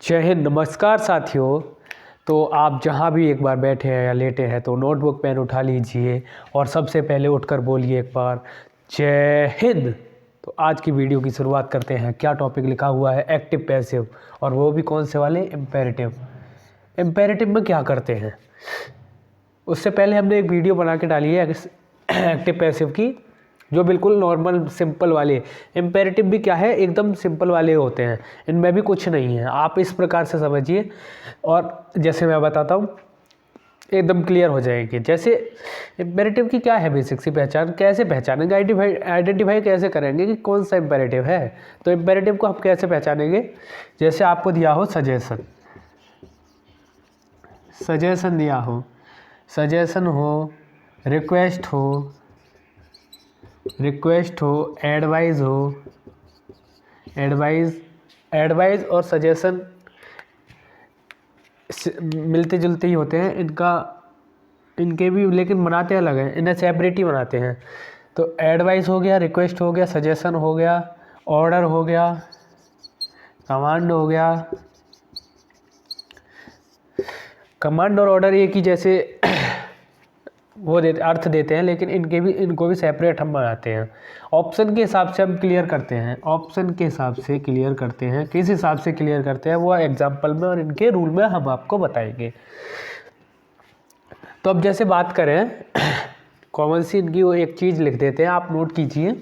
जय हिंद। नमस्कार साथियों। तो आप जहाँ भी एक बार बैठे हैं या लेटे हैं तो नोटबुक पेन उठा लीजिए और सबसे पहले उठकर बोलिए एक बार जय हिंद। तो आज की वीडियो की शुरुआत करते हैं। क्या टॉपिक लिखा हुआ है? एक्टिव पैसिव, और वो भी कौन से वाले? इम्पेरेटिव। इम्पेरेटिव में क्या करते हैं उससे पहले हमने एक वीडियो बना के डाली है एक्टिव पैसिव की, जो बिल्कुल नॉर्मल सिंपल वाले। इम्पेरेटिव भी क्या है, एकदम सिंपल वाले होते हैं, इनमें भी कुछ नहीं है। आप इस प्रकार से समझिए और जैसे मैं बताता हूँ एकदम क्लियर हो जाएगी। जैसे इम्पेरेटिव की क्या है बेसिक सी पहचान, कैसे पहचानेंगे, आइडेंटिफाई कैसे करेंगे कि कौन सा इम्पेरेटिव है। तो इम्पेरेटिव को हम कैसे पहचानेंगे? जैसे आपको दिया हो सजेशन दिया हो, सजेशन हो, रिक्वेस्ट हो, एडवाइस हो। एडवाइस और सजेशन मिलते जुलते ही होते हैं, इनके भी लेकिन बनाते अलग हैं, इन्हें सेपरेट ही बनाते हैं। तो एडवाइस हो गया, रिक्वेस्ट हो गया, सजेशन हो गया, ऑर्डर हो गया, कमांड हो गया। कमांड और ऑर्डर एक ही जैसे अर्थ देते हैं, लेकिन इनको भी सेपरेट हम बनाते हैं। ऑप्शन के हिसाब से हम क्लियर करते हैं, किस हिसाब से क्लियर करते हैं वो एग्जाम्पल में और इनके रूल में हम आपको बताएंगे। तो अब जैसे बात करें कॉमन सी इनकी वो एक चीज़ लिख देते हैं, आप नोट कीजिए।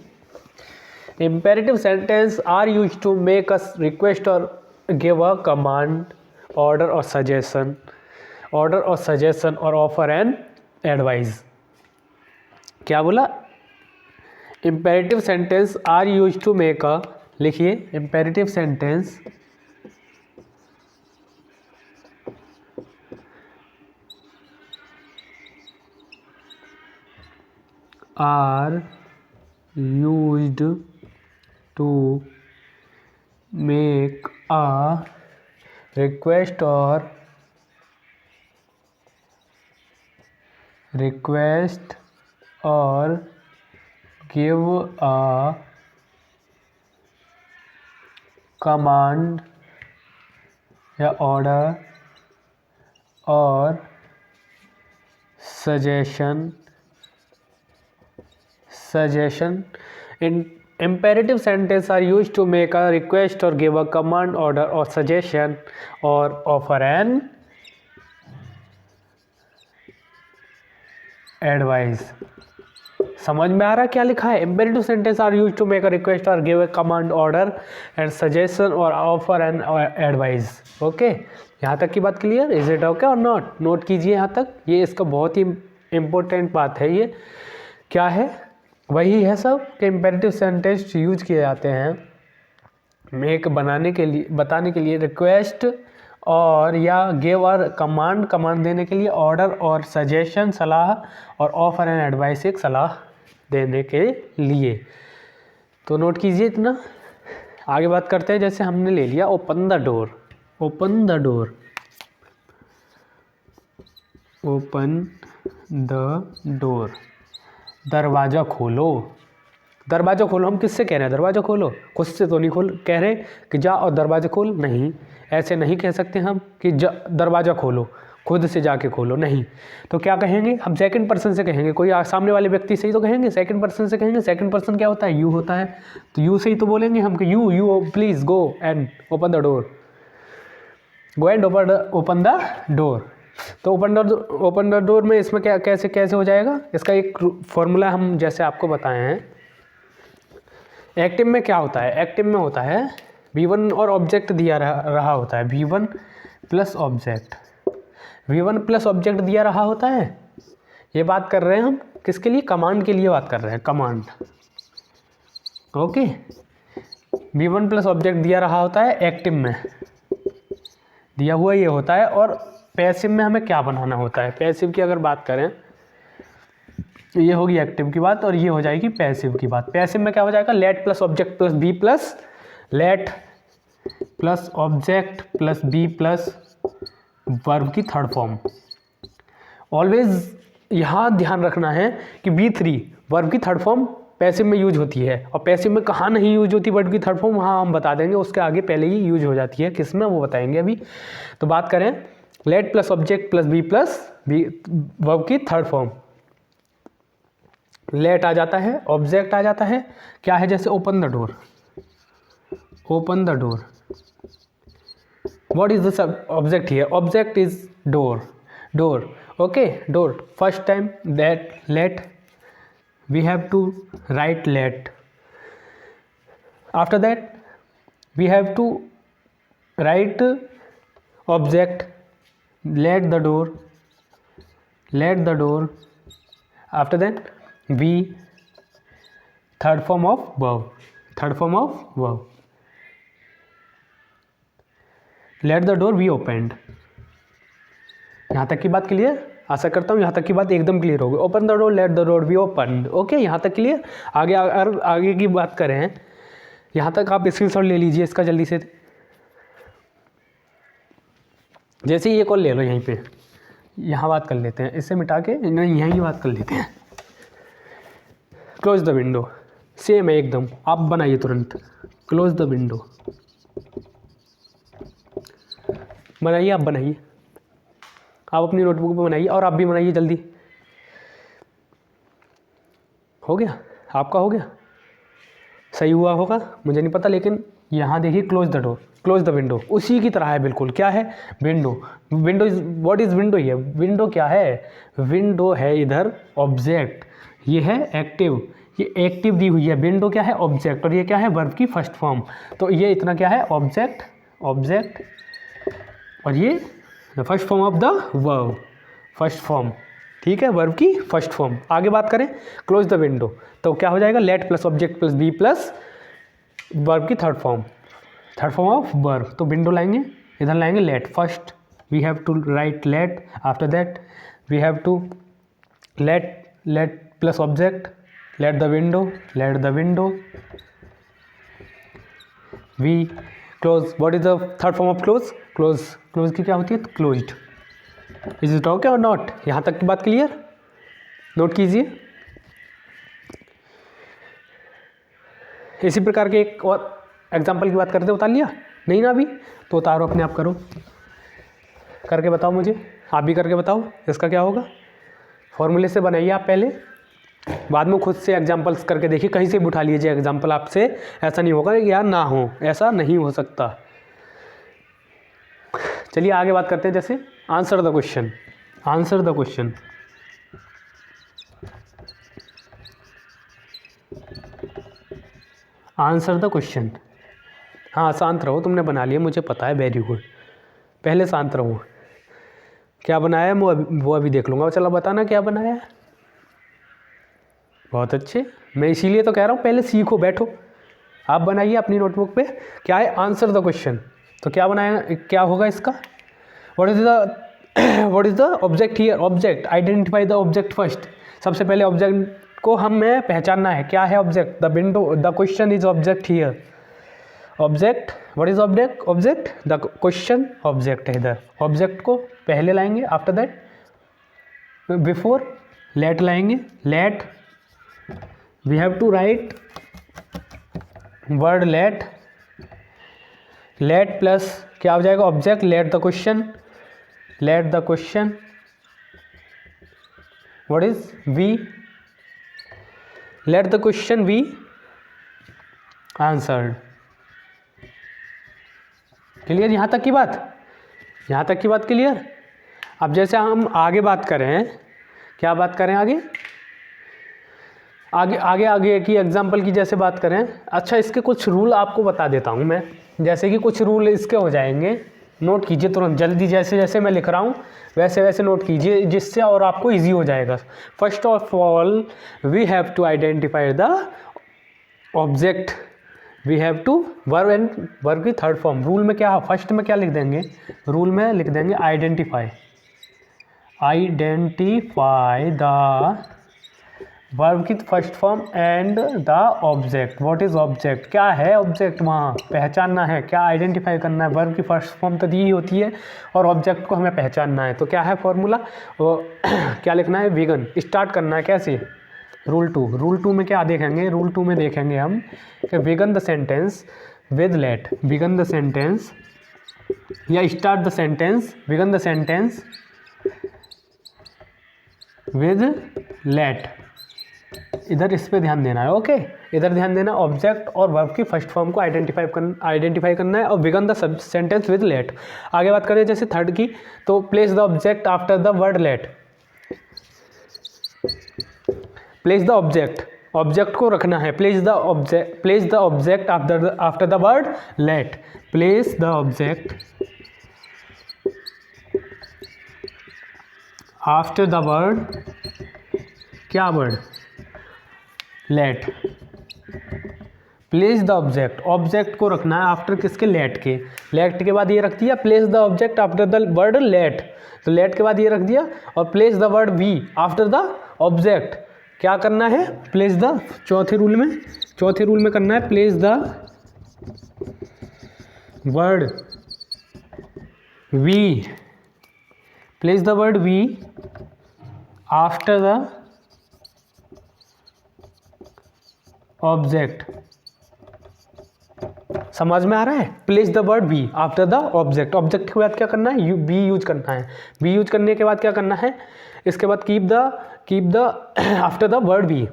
Imperative sentence are use to make a request or give a command, order or suggestion or offer an advice. क्या बोला? Imperative sentence are use to make a, लिखिए, imperative sentence are used to make a request or give a command या order or suggestion इन imperative sentence are used to make a request or give a command, order or suggestion or offer an advice। समझ में आ रहा क्या लिखा है? imperative sentence are used to make a request or give a command, order and suggestion or offer an advice। Okay, यहाँ तक की बात clear? Is it okay or not? Note कीजिए यहाँ तक, ये इसका बहुत ही इम्पोर्टेंट बात है। ये क्या है? वही है सब कि इम्पेरेटिव सेंटेंस यूज किए जाते हैं मेक बताने के लिए, रिक्वेस्ट और या गिव और कमांड देने के लिए, ऑर्डर और सजेशन सलाह, और ऑफर एंड एडवाइस एक सलाह देने के लिए। तो नोट कीजिए इतना। आगे बात करते हैं। जैसे हमने ले लिया ओपन द डोर, दरवाज़ा खोलो। हम किससे कह रहे हैं दरवाज़ा खोलो? खुद से तो नहीं खोल कह रहे कि जा और दरवाज़ा खोल, नहीं, ऐसे नहीं कह सकते हम कि दरवाज़ा खोलो, खुद से जाके खोलो, नहीं। तो क्या कहेंगे हम? सेकंड पर्सन से कहेंगे। कोई सामने वाले व्यक्ति से ही तो कहेंगे, सेकंड पर्सन से कहेंगे। सेकंड पर्सन क्या होता है? यू होता है। तो यू से ही तो बोलेंगे हम कि you please go and open the door, open the door. तो ओपन द डोर में इसमें क्या कैसे हो जाएगा? इसका एक फॉर्मूला हम जैसे आपको बताए हैं। एक्टिव में क्या होता है? एक्टिव में होता है V1 और ऑब्जेक्ट दिया रहा होता है, V1 प्लस ऑब्जेक्ट दिया रहा होता है। ये बात कर रहे हैं हम किसके लिए? कमांड के लिए बात कर रहे हैं, command. Okay, V1 plus object दिया रहा होता है एक्टिव में, दिया हुआ ये होता है। और पैसिव में हमें क्या बनाना होता है? पैसिव की अगर बात करें, ये होगी एक्टिव की बात और ये हो जाएगी पैसिव की बात। पैसिव में क्या हो जाएगा? Let plus object plus B plus let plus object plus B plus verb की थर्ड फॉर्म। ऑलवेज यहाँ ध्यान रखना है कि B3 वर्ब की थर्ड फॉर्म पैसिव में यूज होती है, और पैसिव में कहाँ नहीं यूज होती वर्ब की थर्ड फॉर्म, वहाँ हम बता देंगे, उसके आगे पहले ही यूज हो जाती है, किस में वो बताएंगे अभी। तो बात करें let plus object plus be verb की थर्ड फॉर्म। लेट आ जाता है, ऑब्जेक्ट आ जाता है, क्या है, जैसे open the door, open the door. What is the object here, object is door, door, okay, door. First time that let, we have to write let. After that we have to write object, let the door, let the door. After that we, third form of verb, third form of verb, let the door be opened. यहाँ तक की बात clear, आशा करता हूँ यहाँ तक की बात एकदम क्लियर होगी। Open the door, let the door be open, okay, यहाँ तक क्लियर। आगे आगे की बात करें, यहाँ तक आप स्क्रीनशॉट ले लीजिए इसका जल्दी से। जैसे ही एक और ले लो यहीं पे, यहाँ बात कर लेते हैं, इससे मिटा के नहीं यहीं बात कर लेते हैं। क्लोज द विंडो, सेम है एकदम, आप बनाइए तुरंत, क्लोज द विंडो बनाइए, आप बनाइए, आप अपनी नोटबुक पे बनाइए, और आप भी बनाइए जल्दी। हो गया, आपका हो गया, सही हुआ होगा मुझे नहीं पता, लेकिन यहाँ देखिए close the door, close the window, उसी की तरह है बिल्कुल। क्या है, window, window is, what is window, ये विंडो क्या है, विंडो है इधर ऑब्जेक्ट, ये है एक्टिव, ये एक्टिव दी हुई है, विंडो क्या है, ऑब्जेक्ट, और ये क्या है, वर्ब की फर्स्ट फॉर्म। तो ये इतना क्या है, ऑब्जेक्ट, ऑब्जेक्ट, और ये first form of the verb, first form, ठीक है, वर्ब की फर्स्ट फॉर्म। आगे बात करें क्लोज द विंडो, तो क्या हो जाएगा, let plus object plus B plus verb की third form, third form of verb. तो विंडो लाएंगे, इधर लाएंगे let, first we have to write let, after that we have to let plus object, let the window, let the window, we close. What is the third form of close, close, close की क्या होती है, closed. Is it okay or not, यहाँ तक की बात clear, note कीजिए। इसी प्रकार के एक और एग्जाम्पल की बात करते, उतार लिया नहीं ना अभी, तो उतारो अपने आप, करो, करके बताओ मुझे, आप भी करके बताओ इसका क्या होगा। फॉर्मूले से बनाइए आप पहले, बाद में खुद से एग्जाम्पल्स करके देखिए, कहीं से भी उठा लीजिए एग्जाम्पल, आपसे ऐसा नहीं होगा कि यार ना हो, ऐसा नहीं हो सकता। चलिए आगे बात करते हैं, जैसे answer the question, answer the question, answer the question. हाँ शांत रहो, तुमने बना लिया मुझे पता है, वेरी गुड, पहले शांत रहो। क्या बनाया है वो अभी देख लूँगा, चलो बताना क्या बनाया है। बहुत अच्छे, मैं इसीलिए तो कह रहा हूँ पहले सीखो, बैठो, आप बनाइए अपनी नोटबुक पे, क्या है, आंसर द क्वेश्चन। तो क्या बनाया, क्या होगा इसका, what is the object here, object, identify the object first. सबसे पहले ऑब्जेक्ट को हमें पहचानना है, क्या है object, the window, the question is object here, object, what is object, object, the question object है इधर, ऑब्जेक्ट को पहले लाएंगे, आफ्टर दैट बिफोर लेट लाएंगे, let we have to write word let, let plus क्या हो जाएगा, object, let the question, let the question, what is we, let the question be answered. Clear, यहाँ तक की बात, यहाँ तक की बात क्लियर। अब जैसे हम आगे बात करें, क्या बात करें आगे, आगे आगे आगे की एग्जाम्पल की जैसे बात करें। अच्छा, इसके कुछ रूल आपको बता देता हूँ मैं, जैसे कि कुछ रूल इसके हो जाएंगे, नोट कीजिए तुरंत जल्दी, जैसे जैसे मैं लिख रहा हूँ वैसे वैसे नोट कीजिए, जिससे और आपको इजी हो जाएगा। First of all we have to identify the object, we have to verb and verb की थर्ड फॉर्म। रूल में क्या, फर्स्ट में क्या लिख देंगे, रूल में लिख देंगे आइडेंटिफाई, आइडेंटिफाई द वर्ब की first form and the object. What is object, क्या है ऑब्जेक्ट, वहाँ पहचानना है, क्या आइडेंटिफाई करना है। वर्ब की फर्स्ट फॉर्म तो दी ही होती है और ऑब्जेक्ट को हमें पहचानना है। तो क्या है फॉर्मूला, वो क्या लिखना है, विगन, स्टार्ट करना है कैसे, रूल टू में क्या देखेंगे, रूल टू में देखेंगे हम कि begin the sentence with let, begin the sentence या start the sentence, begin the sentence with let. इधर इस पे ध्यान देना है, ओके। इधर ध्यान देना, ऑब्जेक्ट और वर्ब की फर्स्ट फॉर्म को आइडेंटिफाई करना है और begin the sentence with let. आगे बात करें जैसे थर्ड की, तो place the object after the word let. Place the object, object को रखना है, place the object after the word let, place the object after the word, क्या word, let. Place the object, object को रखना है after किसके, late के। Late के बाद ये रख दिया place the object after the word let, तो लेट के बाद ये रख दिया, और place the word we after the object. क्या करना है, प्लेस द, चौथे रूल में करना है, place the word we, place the word we after the object. समझ में आ रहा है, place the word be after the object. Object के बाद क्या करना है, बी यूज करना है। बी यूज करने के बाद क्या करना है, इसके बाद keep the after the word be.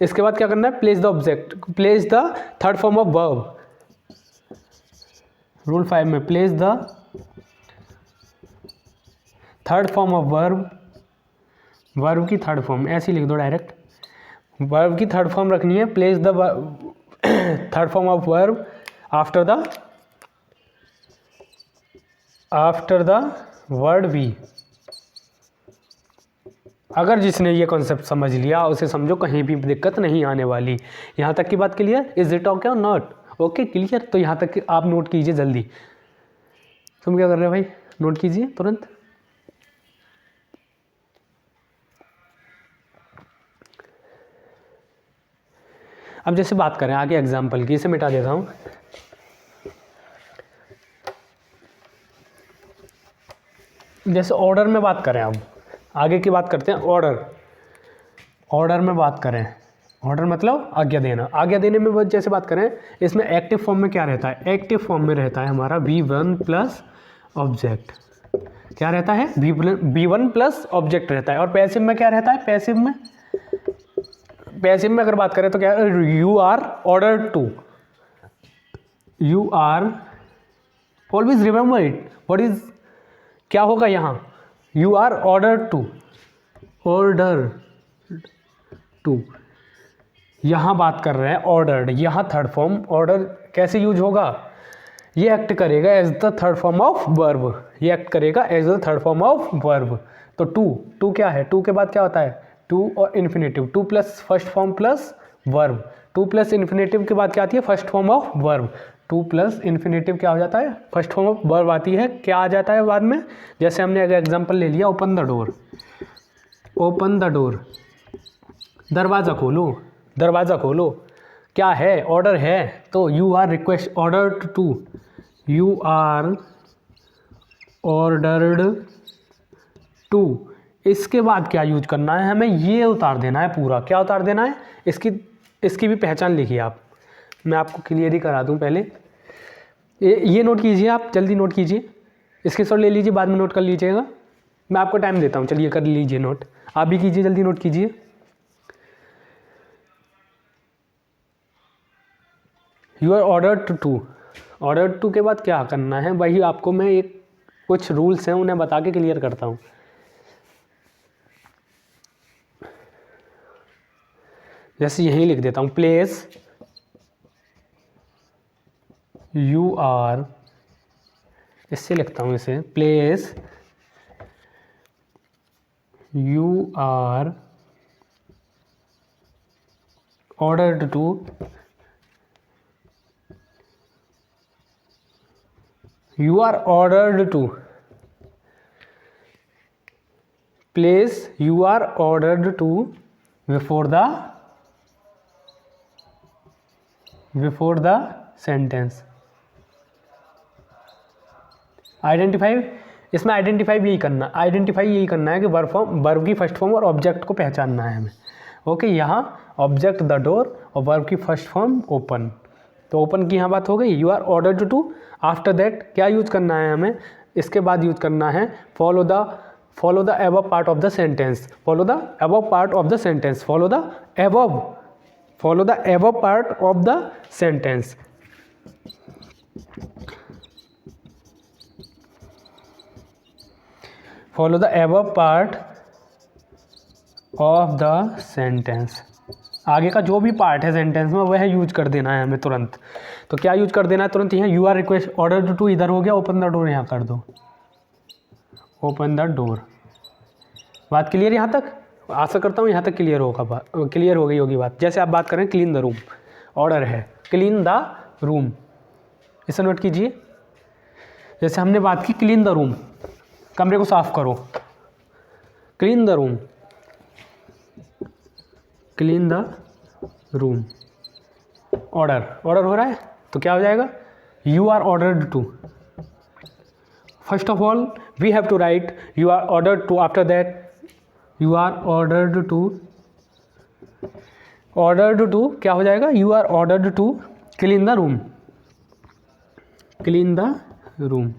इसके बाद क्या करना है, place the object, place the third form of verb. Rule 5 में place the third form of verb, verb की थर्ड फॉर्म ऐसे लिख दो डायरेक्ट, वर्ब की थर्ड फॉर्म रखनी है, place the third form of verb after the word be. अगर जिसने ये कॉन्सेप्ट समझ लिया उसे समझो कहीं भी दिक्कत नहीं आने वाली। यहाँ तक की बात clear, is it okay or not okay, clear. तो यहाँ तक आप नोट कीजिए जल्दी। तुम क्या कर रहे हो भाई, नोट कीजिए तुरंत। अब जैसे बात करें आगे एग्जाम्पल की, इसे मिटा देता हूँ। जैसे ऑर्डर में बात करें, अब आगे की बात करते हैं। ऑर्डर में बात करें, ऑर्डर मतलब आज्ञा देना। आज्ञा देने में जैसे बात करें, इसमें एक्टिव फॉर्म में क्या रहता है, एक्टिव फॉर्म में रहता है हमारा V1 प्लस ऑब्जेक्ट। क्या रहता है, V1 प्लस ऑब्जेक्ट रहता है। और पैसिव में क्या रहता है, पैसिव में अगर बात करें तो क्या, you are order to, you are, always remember it, what is, क्या होगा यहाँ, यू आर ऑर्डर टू। यहाँ बात कर रहे हैं ऑर्डर्ड, यहाँ थर्ड फॉर्म। ऑर्डर कैसे यूज होगा, ये एक्ट करेगा as the third form of verb, ये एक्ट करेगा as the third form of verb. तो टू क्या है, टू के बाद क्या होता है, टू और infinitive, two plus first form plus verb. To plus infinitive के बाद क्या आती है, first form of verb. To plus infinitive क्या हो जाता है, फर्स्ट फॉर्म ऑफ वर्ब आती है। क्या आ जाता है बाद में, जैसे हमने अगर एग्जांपल ले लिया, ओपन द डोर, दरवाज़ा खोलो, क्या है, ऑर्डर है। तो you are request ordered to, you are ordered to. इसके बाद क्या यूज करना है, हमें ये उतार देना है पूरा। क्या उतार देना है, इसकी भी पहचान लिखिए आप, मैं आपको क्लियर ही करा दूं। पहले ये नोट कीजिए, आप जल्दी नोट कीजिए, इसके शॉट ले लीजिए, बाद में नोट कर लीजिएगा, मैं आपको टाइम देता हूँ। चलिए कर लीजिए नोट, आप भी कीजिए, जल्दी नोट कीजिए। यू आर ऑर्डर्ड टू के बाद क्या करना है, वही आपको मैं एक कुछ रूल्स हैं उन्हें बता के क्लियर करता हूँ। जैसे यहीं लिख देता हूँ, प्लेस यू आर, इससे लिखता हूँ इसे, place you are ordered to, you are ordered to, place you are ordered to before the sentence. Identify इसमें आइडेंटिफाई यही करना है कि वर्ब की फर्स्ट फॉर्म और ऑब्जेक्ट को पहचानना है हमें। ओके, यहाँ ऑब्जेक्ट द डोर और वर्ब की फर्स्ट फॉर्म ओपन। तो ओपन की यहाँ बात हो गई। You are ordered to, after that क्या यूज करना है हमें, इसके बाद यूज करना है follow the above part of the sentence, follow the above part of the sentence, follow the above part of the sentence. Follow the above part of the sentence. आगे का जो भी पार्ट है सेंटेंस में वह use कर देना है हमें तुरंत। तो क्या यूज कर देना है तुरंत, यहाँ you are request order to इधर हो गया, ओपन द डोर यहाँ कर दो, ओपन द डोर। बात क्लियर यहाँ तक? आशा करता हूँ यहाँ तक क्लियर हो गई होगी बात। जैसे आप बात करें क्लीन द रूम, ऑर्डर है क्लीन द रूम, इसे नोट कीजिए। जैसे हमने बात की क्लीन द रूम, कमरे को साफ करो, clean the room, clean the room, order हो रहा है तो क्या हो जाएगा, you are ordered to. First of all we have to write you are ordered to, after that you are ordered to क्या हो जाएगा, you are ordered to clean the room, clean the room.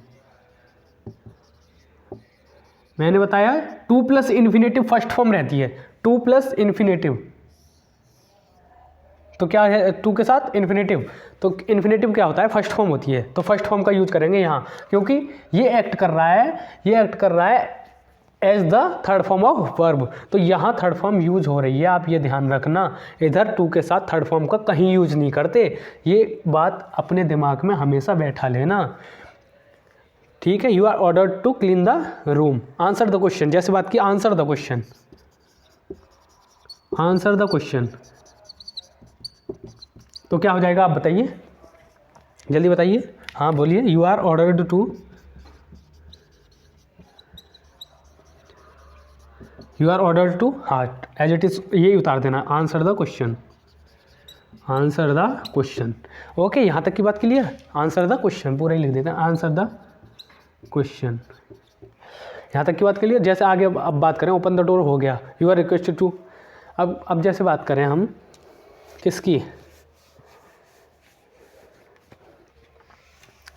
मैंने बताया to plus infinitive first form रहती है, to plus infinitive, तो क्या है टू के साथ इन्फिनेटिव, तो इन्फिनेटिव क्या होता है, फर्स्ट फॉर्म होती है, तो फर्स्ट फॉर्म का यूज करेंगे यहाँ, क्योंकि ये एक्ट कर रहा है as the third form of verb, तो यहाँ थर्ड फॉर्म यूज हो रही है। आप ये ध्यान रखना, इधर टू के साथ थर्ड फॉर्म का कहीं यूज नहीं करते, ये बात अपने दिमाग में हमेशा बैठा लेना, ठीक है। You are ordered to clean the room, answer the question, जैसे बात की answer the question, answer the question, तो क्या हो जाएगा आप बताइए, जल्दी बताइए, हाँ बोलिए। You are ordered to, you are ordered to, हाँ एज इट इज यही उतार देना, answer the question, answer the question. Okay, यहाँ तक की बात क्लियर, आंसर द क्वेश्चन पूरा ही लिख देते हैं, आंसर द क्वेश्चन, यहाँ तक की बात क्लियर। जैसे आगे अब बात करें, ओपन द डोर हो गया, यू आर रिक्वेस्टेड टू, अब जैसे बात करें हम किसकी,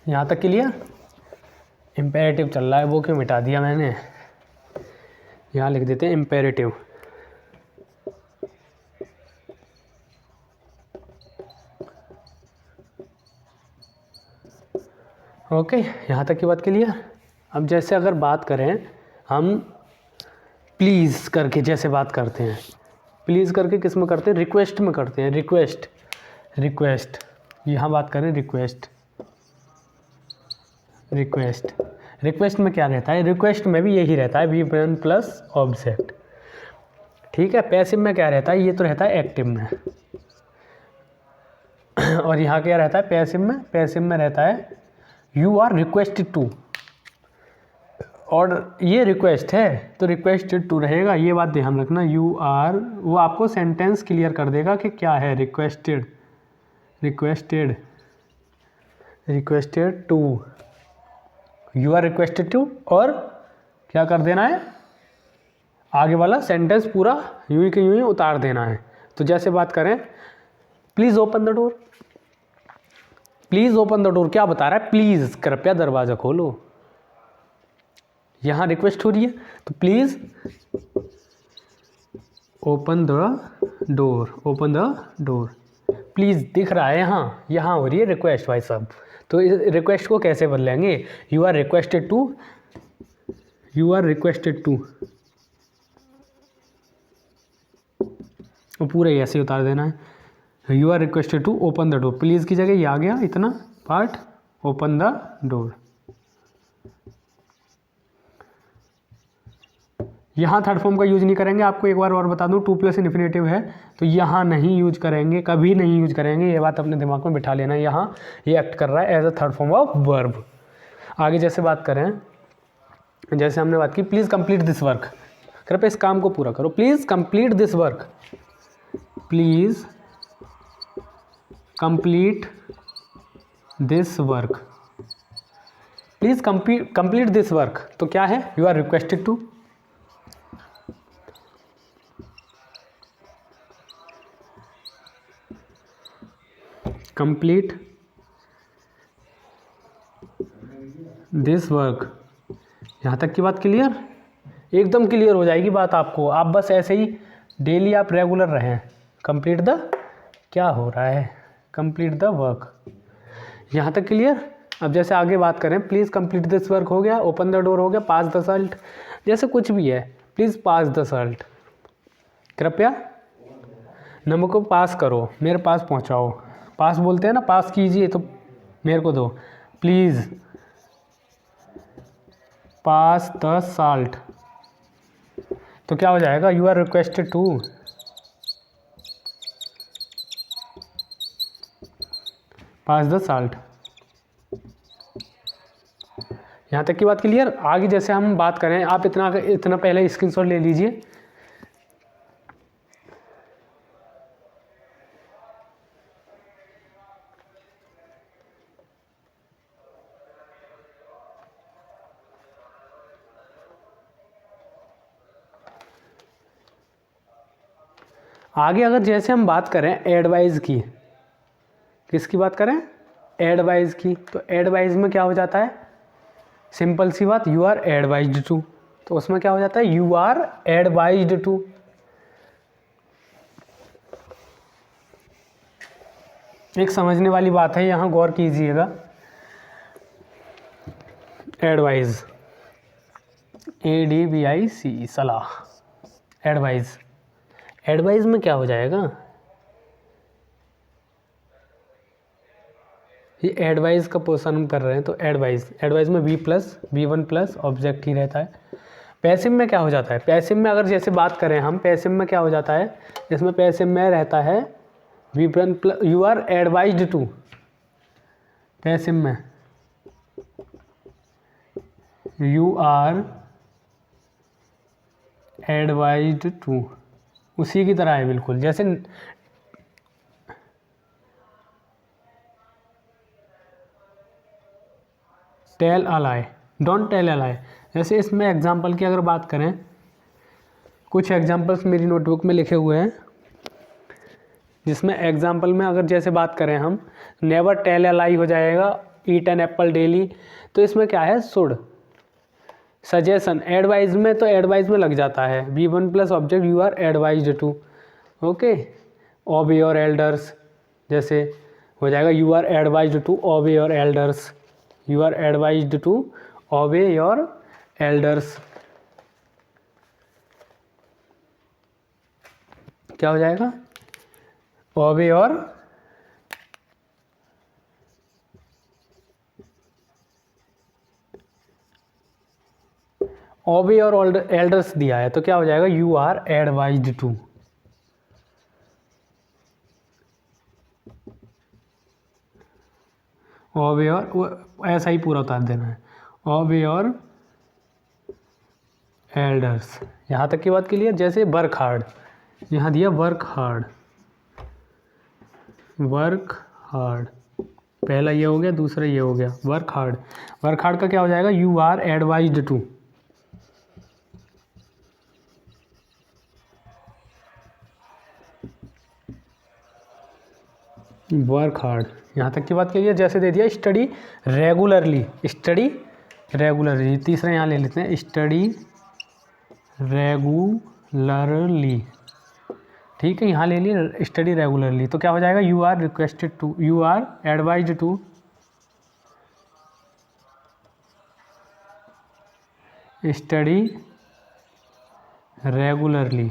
यहाँ तक क्लियर। इम्पेरेटिव चल रहा है, वो क्यों मिटा दिया मैंने, यहाँ लिख देते हैं इम्पेरेटिव। ओके, यहाँ तक की बात क्लियर। अब जैसे अगर बात करें हम प्लीज़ करके, जैसे बात करते हैं प्लीज़ करके, किस में करते हैं, रिक्वेस्ट में करते हैं, रिक्वेस्ट, यहाँ बात करें रिक्वेस्ट में क्या रहता है, रिक्वेस्ट में भी यही रहता है वी प्लस ऑब्जेक्ट, ठीक है। पैसिव में क्या रहता है, ये तो रहता है एक्टिव में, और यहाँ क्या रहता है पैसिव में रहता है यू आर रिक्वेस्टेड टू, और ये रिक्वेस्ट है तो रिक्वेस्टेड टू रहेगा, ये बात ध्यान रखना। यू आर, वो आपको सेंटेंस क्लियर कर देगा कि क्या है, requested to, you are requested to, और क्या कर देना है, आगे वाला सेंटेंस पूरा यूं ही उतार देना है। तो जैसे बात करें please open the door, please open the door क्या बता रहा है, प्लीज़ कृपया दरवाज़ा खोलो, यहाँ रिक्वेस्ट हो रही है तो please open the door, please दिख रहा है यहाँ हो रही है रिक्वेस्ट भाई साहब। तो इस रिक्वेस्ट को कैसे बदलेंगे, यू आर रिक्वेस्टेड टू, और पूरे ऐसे उतार देना है, you are requested to open the door, please की जगह ये आ गया इतना पार्ट, ओपन द डोर। यहाँ थर्ड फॉर्म का यूज नहीं करेंगे, आपको एक बार और बता दूँ, टू प्लस इन्फिनेटिव है तो यहाँ नहीं यूज करेंगे, कभी नहीं यूज करेंगे, ये बात अपने दिमाग में बिठा लेना। यहाँ ये एक्ट कर रहा है as a third form of verb. आगे जैसे बात करें, जैसे हमने बात की प्लीज़ कंप्लीट दिस वर्क, कृपया इस काम को पूरा करो, please complete this work, please complete this work, please complete this work, तो क्या है, you are requested to complete this work. यहाँ तक की बात क्लियर, एकदम क्लियर हो जाएगी बात आपको। आप बस ऐसे ही डेली आप रेगुलर रहें। कंप्लीट द, क्या हो रहा है, कंप्लीट द वर्क। यहाँ तक क्लियर। अब जैसे आगे बात करें, प्लीज़ कंप्लीट दिस वर्क हो गया, ओपन द डोर हो गया, पास द सल्ट, जैसे कुछ भी है, प्लीज़ पास द सल्ट, कृपया नमक को पास करो, मेरे पास पहुँचाओ। पास बोलते हैं ना, पास कीजिए, तो मेरे को दो, प्लीज़ पास द साल्ट। तो क्या हो जाएगा, you are requested to pass the salt. यहाँ तक की बात क्लियर। आगे जैसे हम बात करें, आप इतना पहले स्क्रीनशॉट ले लीजिए। आगे अगर जैसे हम बात करें एडवाइस की, किसकी बात करें, एडवाइस की, तो एडवाइस में क्या हो जाता है, सिंपल सी बात, यू आर एडवाइज्ड टू। तो उसमें क्या हो जाता है, यू आर एडवाइज्ड टू। एक समझने वाली बात है, यहाँ गौर कीजिएगा। एडवाइज, ADVIC, सलाह, एडवाइज। एडवाइज में क्या हो जाएगा, ये एडवाइस का पोर्शन हम कर रहे हैं, तो एडवाइस में V+V1+ ऑब्जेक्ट ही रहता है। पैसिव में क्या हो जाता है, पैसिव में अगर जैसे बात करें हम, पैसिव में क्या हो जाता है, इसमें पैसिव में रहता है V1+, you are advised to. Passive में यू आर एडवाइज्ड टू, उसी की तरह है बिल्कुल। जैसे tell a lie, don't tell a lie. जैसे इसमें एग्जांपल की अगर बात करें, कुछ एग्जांपल्स मेरी नोटबुक में लिखे हुए हैं, जिसमें एग्जांपल में अगर जैसे बात करें हम, नेवर टेल अ लाई हो जाएगा, ईट एन एप्पल डेली। तो इसमें क्या है, शुड। सजेशन, एडवाइज में, तो एडवाइज में लग जाता है V1+ object, you are advised to. Okay, obey your elders, जैसे हो जाएगा you are advised to obey your elders, you are advised to obey your elders. क्या हो जाएगा, ओबे योर ओबे योर एल्डर्स दिया है, तो क्या हो जाएगा, you are advised to. Obey your, ऐसा ही पूरा उतार देना है, ओबे योर एल्डर्स। यहाँ तक की बात के लिए, जैसे वर्क हार्ड, यहाँ दिया वर्क हार्ड, वर्क हार्ड, पहला ये हो गया, दूसरा ये हो गया, वर्क हार्ड। वर्क हार्ड का क्या हो जाएगा, you are advised to work hard. यहाँ तक की बात करिए, जैसे दे दिया स्टडी रेगुलरली, स्टडी रेगुलरली। तीसरा यहाँ ले लेते हैं, स्टडी रेगुलरली, ठीक है, यहाँ ले लिए स्टडी रेगुलरली। तो क्या हो जाएगा, you are requested to, you are advised to study regularly.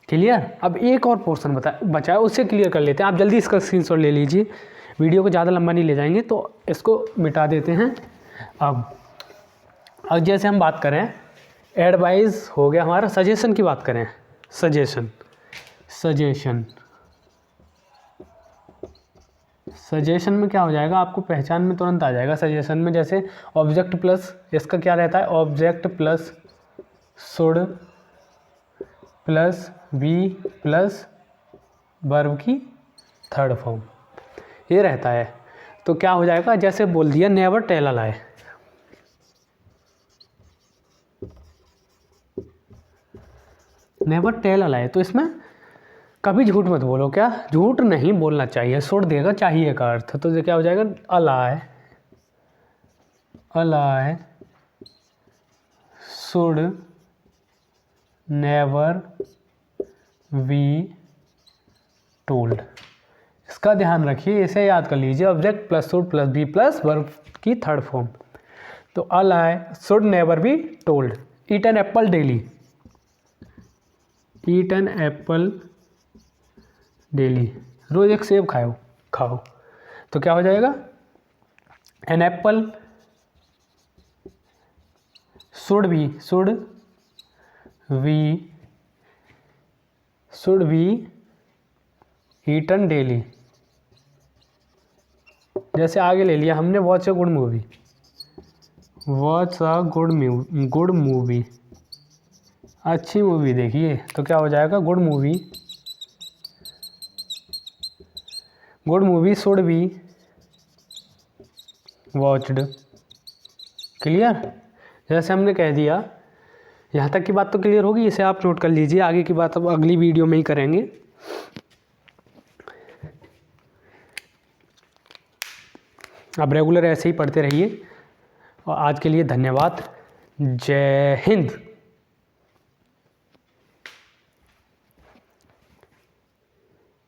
Clear. अब एक और पोर्शन बचा है, उससे क्लियर कर लेते हैं। आप जल्दी इसका स्क्रीनशॉट ले लीजिए, वीडियो को ज़्यादा लंबा नहीं ले जाएंगे, तो इसको मिटा देते हैं। अब जैसे हम बात करें, एडवाइस हो गया हमारा, सजेशन की बात करें, सजेशन में क्या हो जाएगा, आपको पहचान में तुरंत आ जाएगा। सजेशन में जैसे ऑब्जेक्ट प्लस, इसका क्या रहता है, object plus should plus B plus verb की थर्ड फॉर्म, ये रहता है। तो क्या हो जाएगा, जैसे बोल दिया never tell a lie, never tell a lie, तो इसमें कभी झूठ मत बोलो। क्या झूठ नहीं बोलना चाहिए, सुड़ देगा चाहिए का अर्थ, तो ये क्या हो जाएगा, a lie, a lie should never be told. इसका ध्यान रखिए, इसे याद कर लीजिए, object plus should plus B plus verb की थर्ड फॉर्म। तो a lie should never be told. Eat an apple daily, eat an apple daily, रोज एक सेब खाओ खाओ, तो क्या हो जाएगा, an apple should be eaten daily. जैसे आगे ले लिया हमने, watch a good movie, watch a good movie, अच्छी मूवी देखिए, तो क्या हो जाएगा, good movie should be watched. Clear, जैसे हमने कह दिया, यहाँ तक की बात तो क्लियर होगी, इसे आप नोट कर लीजिए, आगे की बात अब अगली वीडियो में ही करेंगे। अब रेगुलर ऐसे ही पढ़ते रहिए, और आज के लिए धन्यवाद। जय हिंद।